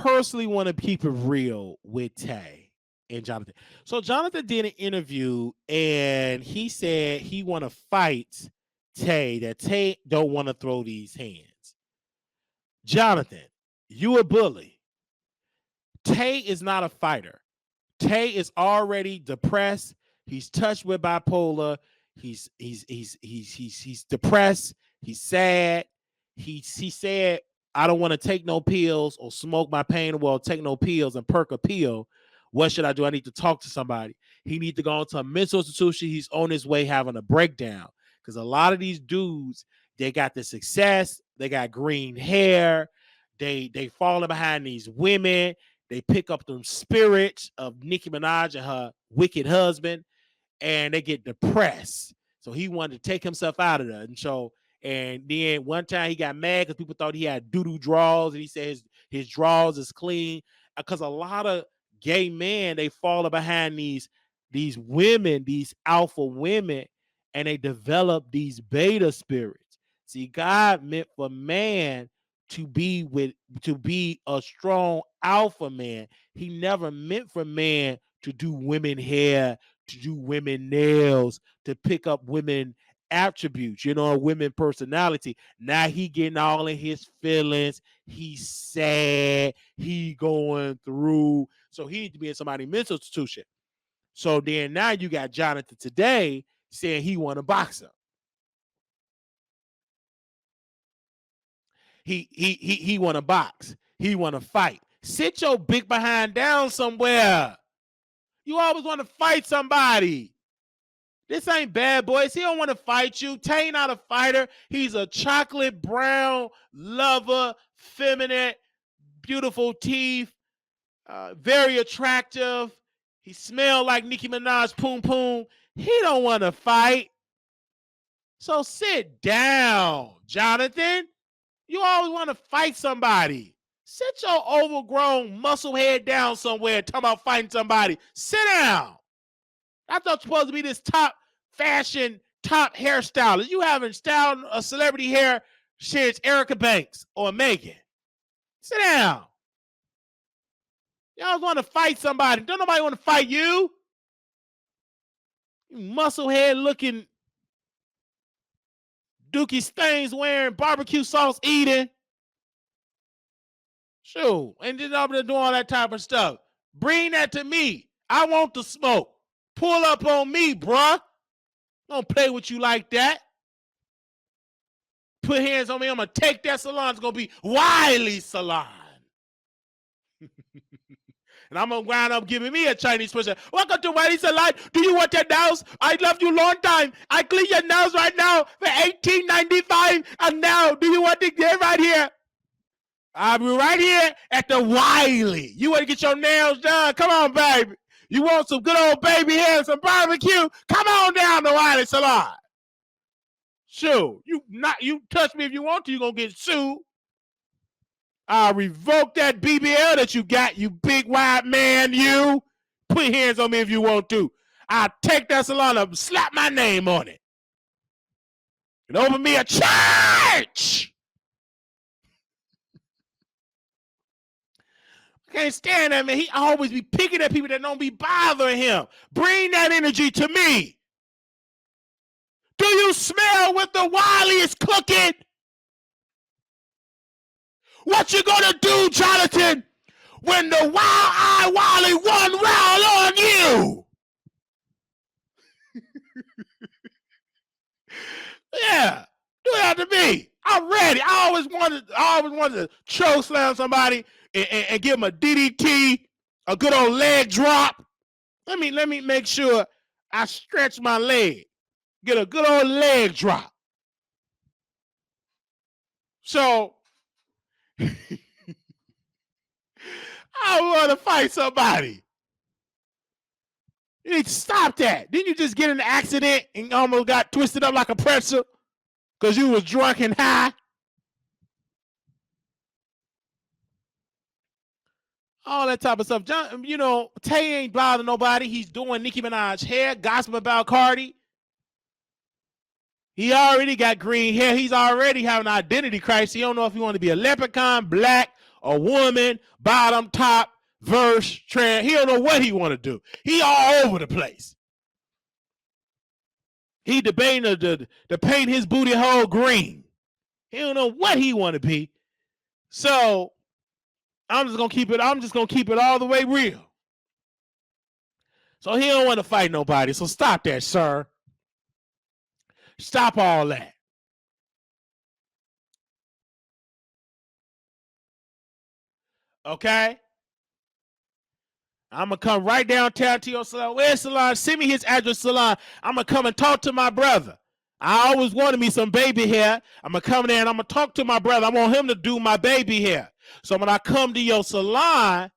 personally want to keep it real with Tay and Jonathan. So Jonathan did an interview and he said he want to fight Tay, that Tay don't want to throw these hands. Jonathan, you a bully. Tay is not a fighter. Tay is already depressed. He's touched with bipolar. He's depressed. He's sad. He said, I don't want to take no pills or smoke my pain away or take no pills and perk a pill. What should I do? I need to talk to somebody. He needs to go into a mental institution. He's on his way having a breakdown. Because a lot of these dudes, they got the success. They got green hair. They falling behind these women. They pick up them spirits of Nicki Minaj and her wicked husband, and they get depressed. So he wanted to take himself out of there. And then one time he got mad because people thought he had doo-doo draws, and he said his draws is clean. Because a lot of gay men, they fall behind these women, these alpha women, and they develop these beta spirits. See, God meant for man to be a strong alpha man. He never meant for man to do women hair, to do women nails, to pick up women attributes, women personality. Now he getting all in his feelings. He's sad. He going through. So he needs to be in somebody's mental institution. So then now you got Jonathan today saying he want to box him. He want to box. He want to fight. Sit your big behind down somewhere. You always want to fight somebody. This ain't Bad Boys. He don't want to fight you. Tay not a fighter. He's a chocolate brown lover, feminine, beautiful teeth, very attractive. He smell like Nicki Minaj, poom poom. He don't want to fight. So sit down, Jonathan. You always want to fight somebody. Sit your overgrown muscle head down somewhere talking about fighting somebody. Sit down. I thought you were supposed to be this top fashion, top hairstylist. You haven't styled a celebrity hair since Erica Banks or Megan. Sit down. Y'all want to fight somebody. Don't nobody want to fight you. You musclehead looking, Dookie Stains wearing, barbecue sauce eating. Shoot. And just up there doing all that type of stuff. Bring that to me. I want the smoke. Pull up on me, bruh. Don't play with you like that. Put hands on me. I'm going to take that salon. It's going to be Wiley Salon. And I'm going to wind up giving me a Chinese person. Welcome to Wiley Salon. Do you want your nails? I love you long time. I clean your nails right now for $18.95. And now, do you want to get right here? I'll be right here at the Wiley. You want to get your nails done? Come on, baby. You want some good old baby hair and some barbecue? Come on down to Wiley Salon. Sure. You touch me if you want to, you're going to get sued. I'll revoke that BBL that you got, you big white man, you. Put hands on me if you want to. I'll take that salon up and slap my name on it. And open me a church. I can't stand that, man. He always be picking at people that don't be bothering him. Bring that energy to me. Do you smell what the Wiley is cooking? What you gonna do, Jonathan, when the Wild-Eye Wiley one round on you? Yeah, do that to me. I'm ready. I always wanted to choke slam somebody and give him a DDT, a good old leg drop. Let me make sure I stretch my leg. Get a good old leg drop. So I want to fight somebody. You need to stop that. Didn't you just get in an accident and almost got twisted up like a pretzel because you was drunk and high? All that type of stuff. Tay ain't bothering nobody. He's doing Nicki Minaj hair, gossip about Cardi. He already got green hair. He's already having an identity crisis. He don't know if he want to be a leprechaun, black, a woman, bottom, top, verse, trans. He don't know what he want to do. He all over the place. He debating to paint his booty hole green. He don't know what he want to be. So I'm just gonna keep it all the way real. So he don't want to fight nobody. So stop that, sir. Stop all that. Okay? I'm going to come right downtown to your salon. Where's salon? Send me his address, salon. I'm going to come and talk to my brother. I always wanted me some baby hair. I'm going to come there and I'm going to talk to my brother. I want him to do my baby hair. So when I come to your salon,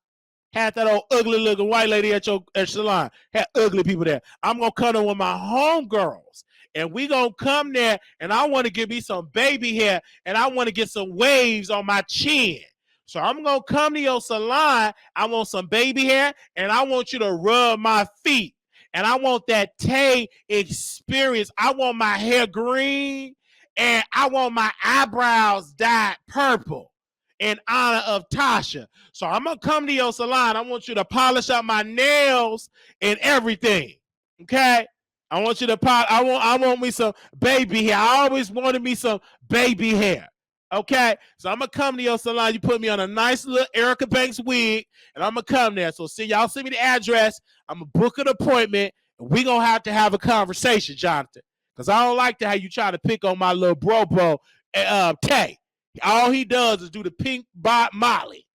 had that old ugly looking white lady at your salon. Had ugly people there. I'm going to come in with my homegirls. And we going to come there and I want to give me some baby hair and I want to get some waves on my chin. So I'm going to come to your salon. I want some baby hair and I want you to rub my feet. And I want that Tay experience. I want my hair green and I want my eyebrows dyed purple in honor of Tasha. So I'm going to come to your salon. I want you to polish up my nails and everything. Okay? I want you to I want me some baby hair. I always wanted me some baby hair. Okay? So I'm going to come to your salon. You put me on a nice little Erica Banks wig, and I'm going to come there. So y'all send me the address. I'm going to book an appointment, and we're going to have a conversation, Jonathan. Because I don't like how you try to pick on my little bro, Tay. All he does is do the pink bot Molly.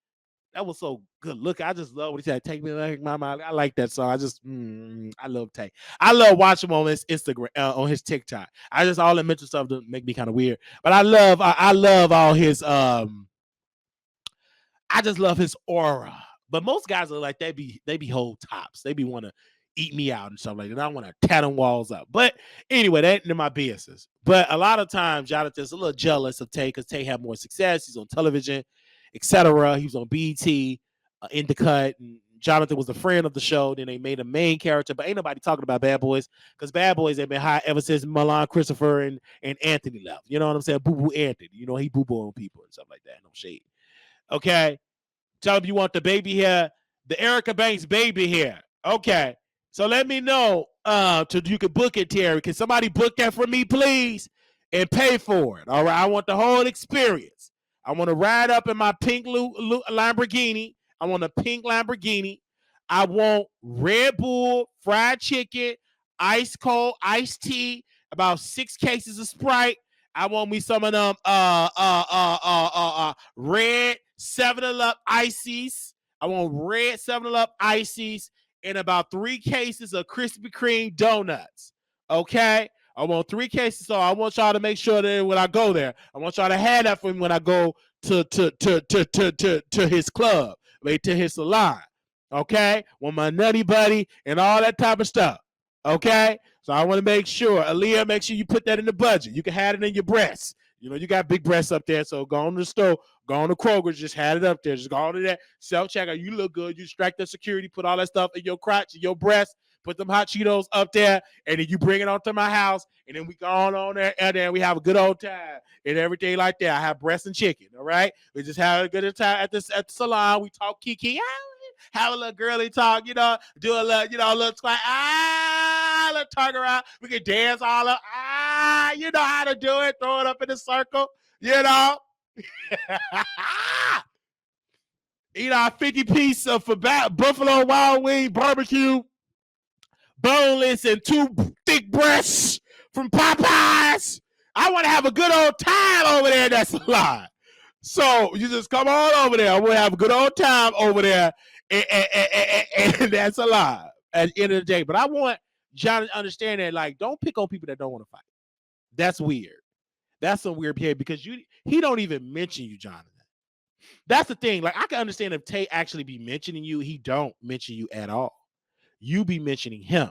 That was so good looking. I just love what he said. Take me like my Molly. I like that song. I love Tay. I love watching him on his Instagram, on his TikTok. All the mental stuff that make me kind of weird. But I love all his I just love his aura. But most guys are like they be whole tops. They be want to eat me out and stuff like that. I want to tat them walls up. But anyway, that ain't my business. But a lot of times, Jonathan's a little jealous of Tay because Tay had more success. He's on television, etc. He was on BET, in the cut. And Jonathan was a friend of the show. Then they made a main character, but ain't nobody talking about Bad Boys because Bad Boys have been high ever since Milan Christopher and Anthony left. You know what I'm saying? Boo Boo Anthony. You know, he boo boo on people and stuff like that. No shade. Okay. Tell him you want the baby hair, the Erica Banks baby hair. Okay. So let me know you can book it, Terry. Can somebody book that for me, please? And pay for it. All right. I want the whole experience. I want to ride up in my pink Lamborghini. I want a pink Lamborghini. I want Red Bull, fried chicken, ice cold, iced tea, about 6 cases of Sprite. I want me some of them red 7-Up ices. I want red 7-Up ices and about 3 cases of Krispy Kreme donuts. Okay? I want 3 cases. So I want y'all to make sure that when I go there, I want y'all to have that for me when I go to his club, to his salon. Okay? With my nutty buddy and all that type of stuff. Okay? So I want to make sure, Aaliyah, make sure you put that in the budget. You can have it in your breasts. You know, you got big breasts up there, so go on to the store, go on to Kroger, just have it up there. Just go on to that self-checkout. You look good. You strike the security, put all that stuff in your crotch, in your breast, put them hot Cheetos up there, and then you bring it onto my house, and then we go on there, and then we have a good old time and everything like that. I have breast and chicken, all right? We just have a good time at the salon. We talk kiki, have a little girly talk, you know, do a little, a little twat, let's talk around. We can dance all up, you know how to do it. Throw it up in a circle, you know. Eat our 50-piece of Buffalo Wild Wing barbecue, boneless and 2 thick breasts from Popeyes. I want to have a good old time over there in that salon. So you just come on over there. I want to have a good old time over there. And that's a lie at the end of the day. But I want John to understand that, like, don't pick on people that don't want to fight. That's weird. That's some weird behavior because he don't even mention you, Jonathan. That's the thing. Like, I can understand if Tay actually be mentioning you. He don't mention you at all. You be mentioning him.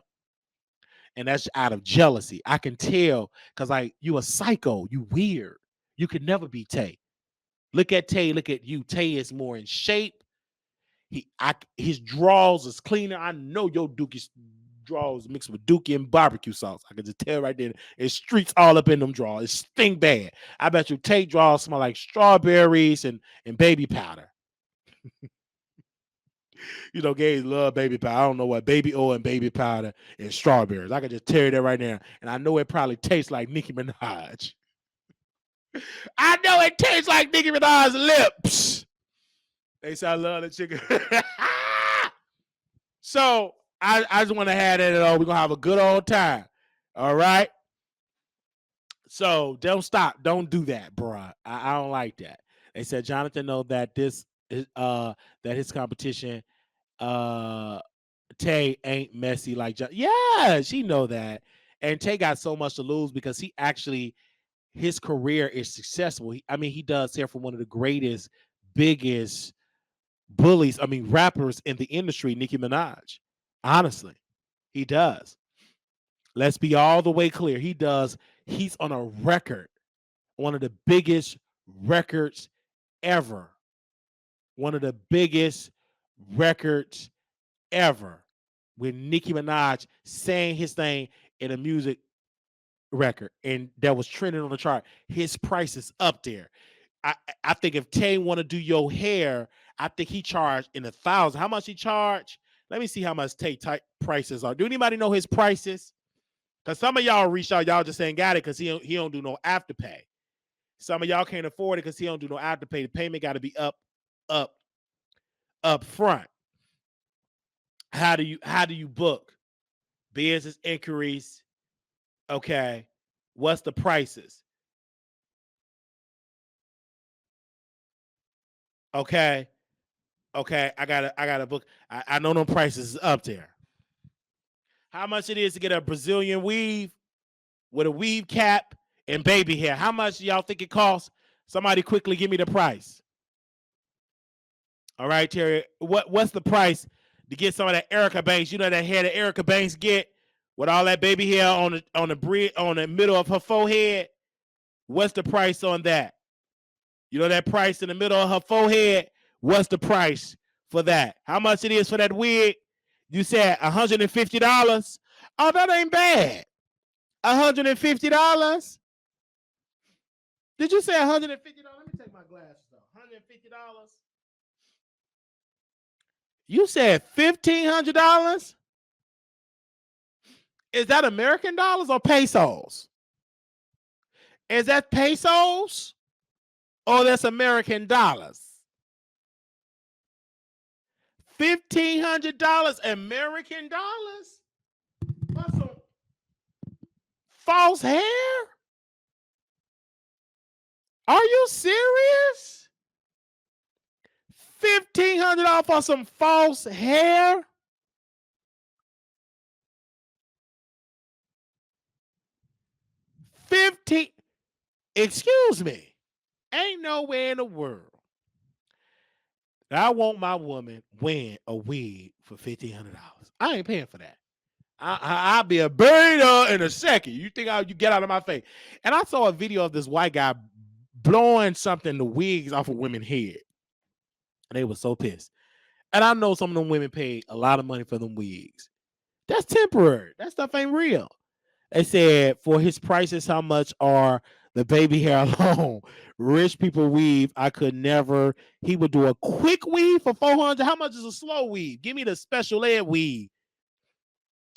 And that's out of jealousy. I can tell because, like, you a psycho. You weird. You could never be Tay. Look at Tay. Look at you. Tay is more in shape. His draws is cleaner. I know your Dookie's draws mixed with Dookie and barbecue sauce. I can just tell right there. It's streaks all up in them draws. It stink bad. I bet you Tay draws smell like strawberries and baby powder. You know, gays love baby powder. I don't know what baby oil and baby powder and strawberries. I could just tell you that right now. And I know it probably tastes like Nicki Minaj. I know it tastes like Nicki Minaj's lips. They say I love the chicken. So I just want to have that at all. We're gonna have a good old time. All right. So don't stop. Don't do that, bruh. I don't like that. They said Jonathan know that this is that his competition Tay ain't messy like yeah, she know that. And Tay got so much to lose because he actually his career is successful. He does hair for one of the greatest, biggest bullies, rappers in the industry, Nicki Minaj. Honestly, he does. Let's be all the way clear. He does. He's on a record, one of the biggest records ever. One of the biggest records ever. With Nicki Minaj saying his thing in a music record, and that was trending on the chart. His price is up there. I think if Tay want to do your hair, I think he charged in 1,000. How much he charge? Let me see how much Tay type prices are. Do anybody know his prices? Because some of y'all reached out, y'all just ain't got it because he don't do no afterpay. Some of y'all can't afford it because he don't do no afterpay. The payment got to be up front. How do you book? Business inquiries. Okay. What's the prices? Okay. I gotta book. I know them prices is up there. How much it is to get a Brazilian weave with a weave cap and baby hair? How much do y'all think it costs? Somebody quickly give me the price. All right, Terry. What's the price to get some of that Erica Banks? You know that hair that Erica Banks get with all that baby hair on the middle of her forehead. What's the price on that? You know that price in the middle of her forehead? What's the price for that? How much it is for that wig? You said $150? Oh, that ain't bad. $150? Did you say $150? Let me take my glasses off. $150? You said $1,500? Is that American dollars or pesos? Is that pesos or that's American dollars? $1,500 American dollars? What's some false hair? Are you serious? $1,500 for some false hair? Excuse me. Ain't nowhere in the world that I want my woman wearing a wig for $1,500. I ain't paying for that. I'll be a burrito in a second. You think you get out of my face? And I saw a video of this white guy blowing the wigs off of women's head. And they were so pissed. And I know some of them women paid a lot of money for them wigs. That's temporary. That stuff ain't real. They said for his prices, how much are the baby hair alone? Rich people weave. I could never. He would do a quick weave for $400. How much is a slow weave? Give me the special ed weave.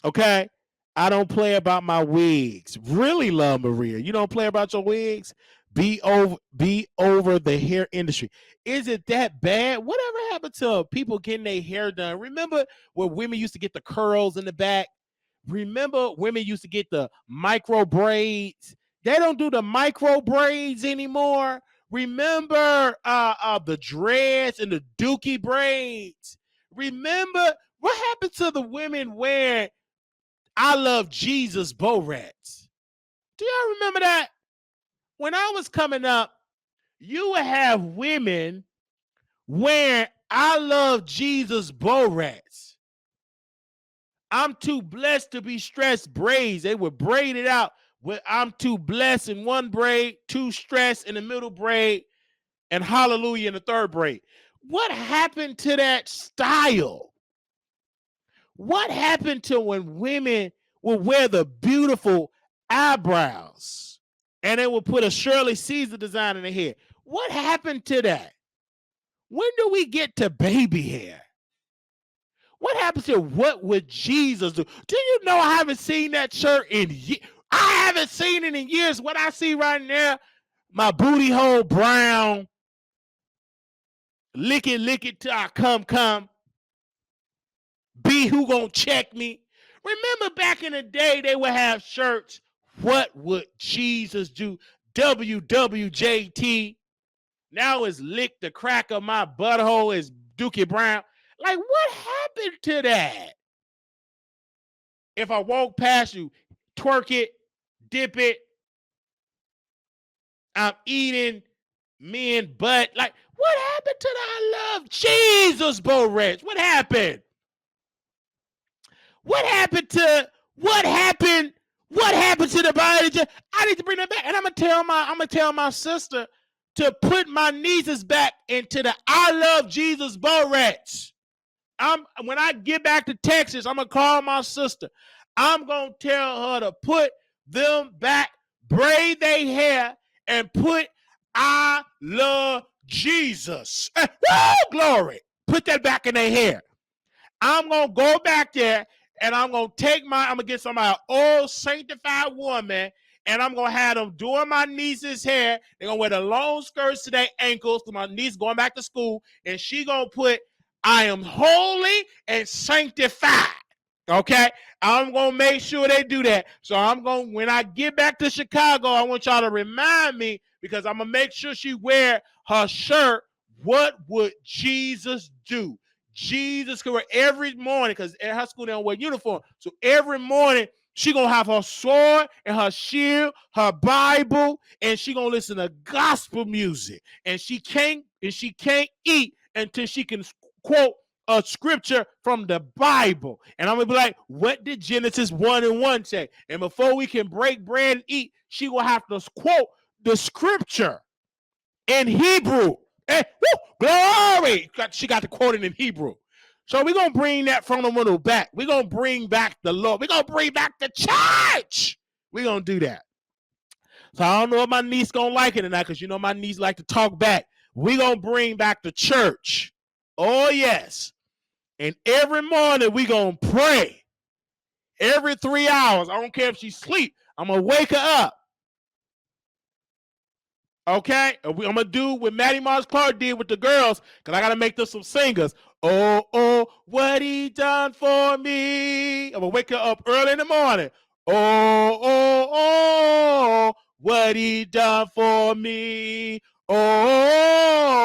Okay. I don't play about my wigs. Really love Maria. You don't play about your wigs? Be over the hair industry. Is it that bad? Whatever happened to people getting their hair done? Remember when women used to get the curls in the back? Remember women used to get the micro braids? They don't do the micro braids anymore. Remember the dreads and the dookie braids? Remember what happened to the women wearing I Love Jesus bow rats? Do y'all remember that? When I was coming up, you would have women wearing I Love Jesus bow rats. I'm too blessed to be stressed braids. They would braid it out with I'm too blessed in one braid, too stressed in the middle braid, and hallelujah in the third braid. What happened to that style? What happened to when women would wear the beautiful eyebrows and they would put a Shirley Caesar design in their head? What happened to that? When do we get to baby hair? What happens to what would Jesus do? Do you know I haven't seen that shirt in years? I haven't seen it in years. What I see right now, my booty hole brown, lick it till I come. B, who gonna check me? Remember back in the day, they would have shirts. What would Jesus do? WWJT. Now it's lick the crack of my butthole is Dookie Brown. Like, what happened to that? If I walk past you, twerk it, dip it, I'm eating men butt. Like, what happened to the I love Jesus Borets? What happened? What happened to the body? I need to bring that back. And I'm gonna tell my sister to put my nieces back into the I love Jesus Borets. When I get back to Texas, I'm gonna call my sister. I'm gonna tell her to put them back, braid their hair, and put I love Jesus. Woo, glory. Put that back in their hair. I'm gonna go back there and I'm gonna get somebody old sanctified woman, and I'm gonna have them doing my niece's hair. They're gonna wear the long skirts to their ankles, to my niece going back to school, and she gonna put I am holy and sanctified. Okay, I'm gonna make sure they do that. So when I get back to Chicago, I want y'all to remind me, because I'm gonna make sure she wear her shirt. What would Jesus do? Jesus could wear every morning, because at her school they don't wear uniform. So every morning she gonna have her sword and her shield, her Bible, and she gonna listen to gospel music. And she can't eat until she can quote a scripture from the Bible. And I'm gonna be like, what did Genesis 1:1 say? And before we can break bread and eat, she will have to quote the scripture in Hebrew. And glory! She got to quote it in Hebrew. So we're gonna bring that fundamental back. We're gonna bring back the Lord. We're gonna bring back the church. We're gonna do that. So I don't know if my niece gonna like it or not, because you know my niece like to talk back. We're gonna bring back the church. Oh, yes. And every morning we gonna pray. Every 3 hours. I don't care if she sleep. I'm gonna wake her up. Okay? I'm gonna do what Maddie Mars Clark did with the girls, because I gotta make them some singers. Oh, what he done for me. I'm gonna wake her up early in the morning. Oh, what he done for me. Oh,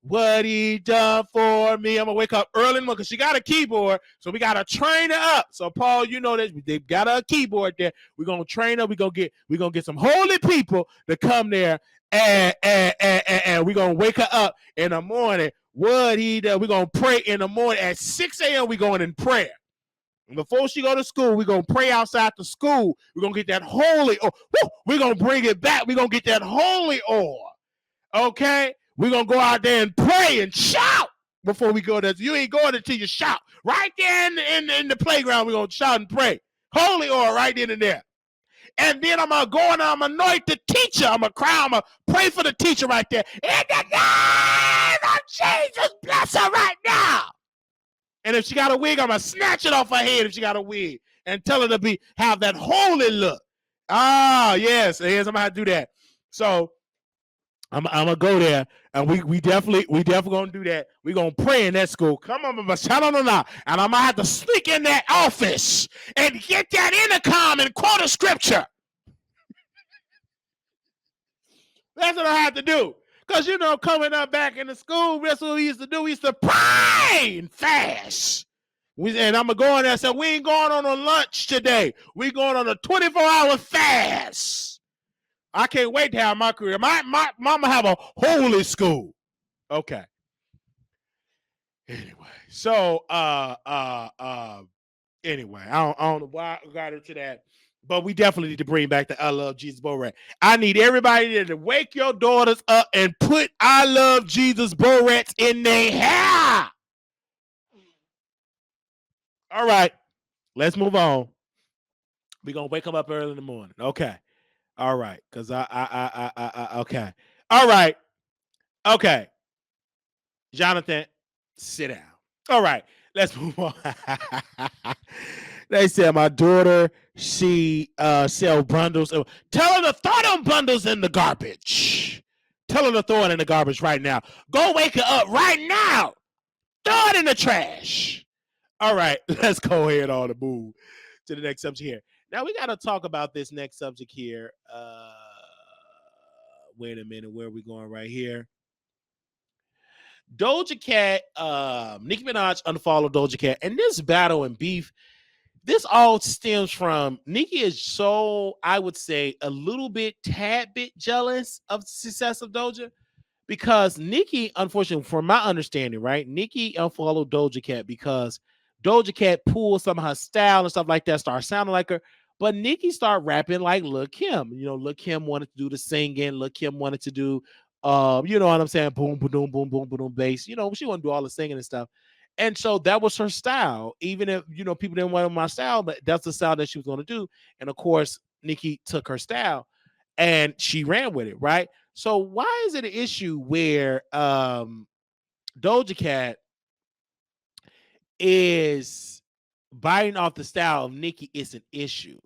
what he done for me. I'm gonna wake up early in the morning, because she got a keyboard, so we gotta train her up. So Paul, you know that they've got a keyboard there. We're gonna train her. We're gonna get some holy people to come there, and we're gonna wake her up in the morning. What he done. We're gonna pray in the morning at 6 a.m. We're going in prayer. And before she go to school, we're going to pray outside the school. We're going to get that holy oil. We're going to bring it back. We're going to get that holy oil. Okay? We're going to go out there and pray and shout before we go there. You ain't going until you shout. Right there in the playground, we're going to shout and pray. Holy oil right then and there. And then I'm going to go and I'm going to anoint the teacher. I'm going to cry. I'm going to pray for the teacher right there. In the name of Jesus, bless her right now. And if she got a wig, I'm going to snatch it off her head if she got a wig, and tell her to have that holy look. Ah, yes. Yes, I'm going to do that. So I'm going to go there, and we definitely going to do that. We're going to pray in that school. Come on, and I'm going to have to sneak in that office and get that intercom and quote a scripture. That's what I have to do. Because, coming up back in the school, that's what we used to do. We used to pray and fast. And I'm going to go in there and say, we ain't going on a lunch today. We going on a 24-hour fast. I can't wait to have my career. My mama have a holy school. Okay. Anyway, so anyway, I don't know why I got into that. But we definitely need to bring back the I Love Jesus Borat. I need everybody to wake your daughters up and put I Love Jesus Borats in their hair. All right, let's move on. We're going to wake them up early in the morning. Okay. All right. Because okay. All right. Okay. Jonathan, sit down. All right, let's move on. They said my daughter, she sell bundles. Tell her to throw them bundles in the garbage. Tell her to throw it in the garbage right now. Go wake her up right now. Throw it in the trash. All right, let's go ahead on the move to the next subject here. Now we got to talk about this next subject here. Wait a minute, where are we going right here? Doja Cat, Nicki Minaj unfollowed Doja Cat, and this battle and beef, this all stems from Nicki is so, I would say, a little bit, tad bit jealous of the success of Doja, because Nicki, unfortunately, from my understanding, right, Nicki unfollowed Doja Cat because Doja Cat pulled some of her style and stuff like that, started sounding like her. But Nicki started rapping like Lil Kim. You know, Lil Kim wanted to do the singing. Lil Kim wanted to do, you know what I'm saying? Boom, boom, boom, boom, boom, boom, bass. You know, she wanted to do all the singing and stuff. And so that was her style. Even if, you know, people didn't want my style, but that's the style that she was going to do. And of course, Nicki took her style and she ran with it, right? So why is it an issue where Doja Cat is biting off the style of Nicki? Is an issue.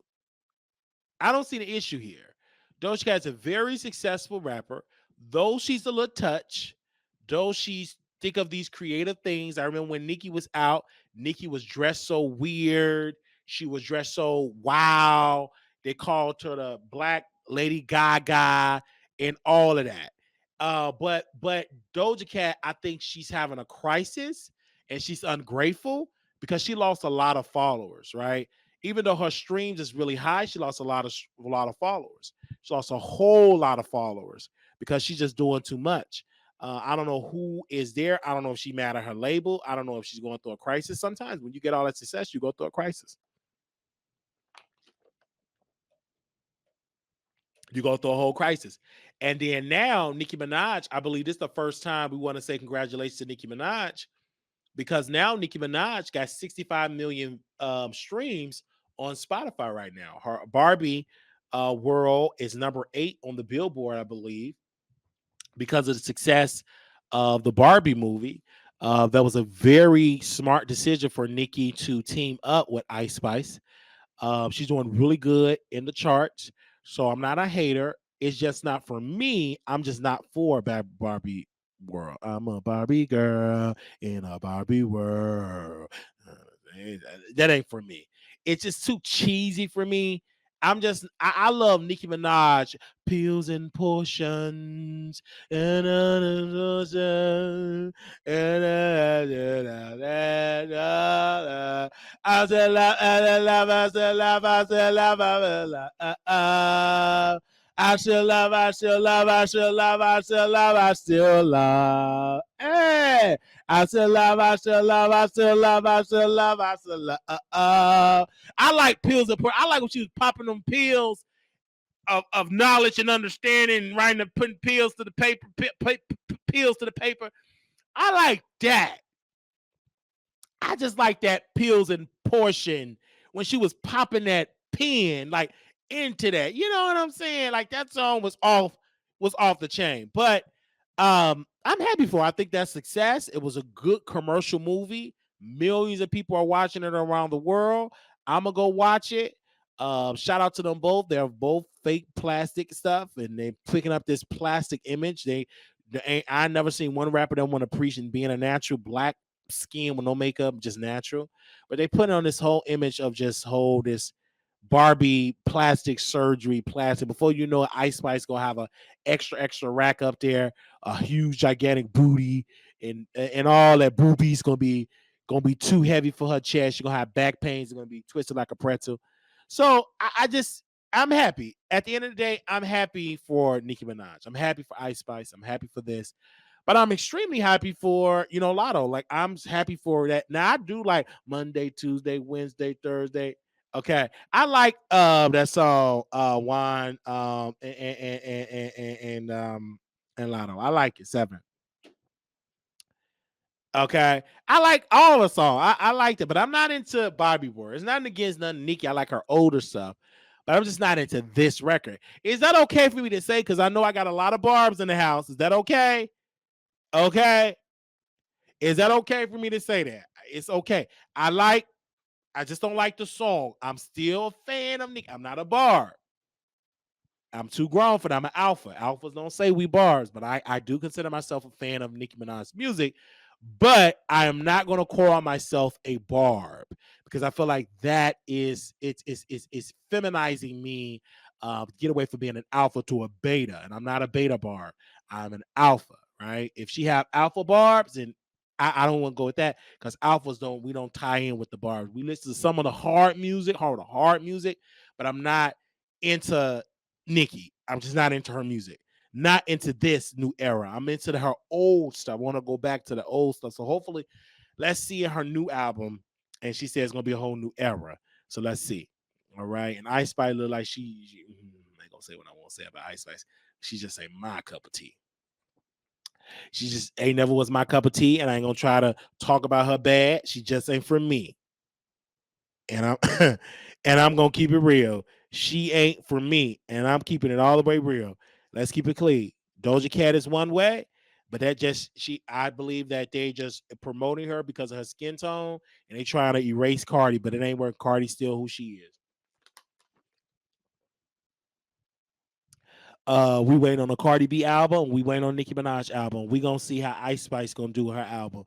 I don't see the issue here. Doja Cat's a very successful rapper. Though she's a little touch, though she's think of these creative things. I remember when Nicki was out, Nicki was dressed so weird. She was dressed so wow. They called her the Black Lady Gaga and all of that. But Doja Cat, I think she's having a crisis and she's ungrateful because she lost a lot of followers, right? Even though her streams is really high, she lost a lot of followers. She lost a whole lot of followers because she's just doing too much. I don't know who is there. I don't know if she's mad at her label. I don't know if she's going through a crisis. Sometimes when you get all that success, you go through a crisis. You go through a whole crisis. And then now, Nicki Minaj, I believe this is the first time we want to say congratulations to Nicki Minaj, because now Nicki Minaj got 65 million streams on Spotify right now. Her Barbie World is number 8 on the Billboard, I believe, because of the success of the Barbie movie. That was a very smart decision for Nicki to team up with Ice Spice. She's doing really good in the charts. So I'm not a hater. It's just not for me. I'm just not for Barbie world. I'm a Barbie girl in a Barbie world. That ain't for me. It's just too cheesy for me. I love Nicki Minaj, pills and portions, and I still love, I love, I still love, I still love, I still love, I still love, I still love, I still love, I still love. Hey, I still love, I still love, I still love, I still love, I still love. I like pills. I like when she was popping them pills of knowledge and understanding, and writing, putting pills to the paper, pills to the paper. I like that. I just like that pills and portion when she was popping that pen like into that. You know what I'm saying? Like that song was off the chain. But I'm happy for her. I think that's success. It was a good commercial movie. Millions of people are watching it around the world. I'm gonna go watch it. Shout out to them both. They're both fake plastic stuff, and they're picking up this plastic image. I never seen one rapper that want to preach and being a natural black skin with no makeup, just natural. But they put on this whole image of just this Barbie plastic surgery plastic. Before you know it, Ice Spice gonna have a extra rack up there, a huge gigantic booty, and all that boobies gonna be too heavy for her chest. She's gonna have back pains. It's gonna be twisted like a pretzel. So I'm happy. At the end of the day, I'm happy for Nicki Minaj. I'm happy for Ice Spice. I'm happy for this. But I'm extremely happy for, Lotto. Like, I'm happy for that. Now, I do like Monday, Tuesday, Wednesday, Thursday. Okay. I like that song, Wine, and Lotto. I like it. 7. Okay. I like all the songs. I liked it, but I'm not into Bobby Ward. It's not against nothing Nicki. I like her older stuff, but I'm just not into this record. Is that okay for me to say? Because I know I got a lot of Barbs in the house. Is that okay? Okay. Is that okay for me to say that? It's okay. I just don't like the song. I'm still a fan of Nicki. I'm not a bar. I'm too grown for that. I'm an alpha. Alphas don't say we bars, but I do consider myself a fan of Nicki Minaj's music. But I am not going to call myself a barb because I feel like that is it's feminizing me. Get away from being an alpha to a beta, and I'm not a beta barb. I'm an alpha, right? If she have alpha barbs, and I don't want to go with that because alphas don't tie in with the barbs. We listen to some of the hard music, but I'm not into Nicki. I'm just not into her music. Not into this new era. I'm into her old stuff. I want to go back to the old stuff. So hopefully, let's see her new album. And she says it's gonna be a whole new era. So let's see. All right. And Ice Spice look like I ain't gonna say what I want to say about Ice Spice. She just ain't my cup of tea. She just ain't never was my cup of tea, and I ain't gonna try to talk about her bad. She just ain't for me. And I'm and I'm gonna keep it real. She ain't for me, and I'm keeping it all the way real. Let's keep it clean. Doja Cat is one way, but that just I believe that they just promoting her because of her skin tone, and they trying to erase Cardi, but it ain't where Cardi's still who she is. We waiting on a Cardi B album. We waiting on Nicki Minaj album. We gonna see how Ice Spice gonna do her album.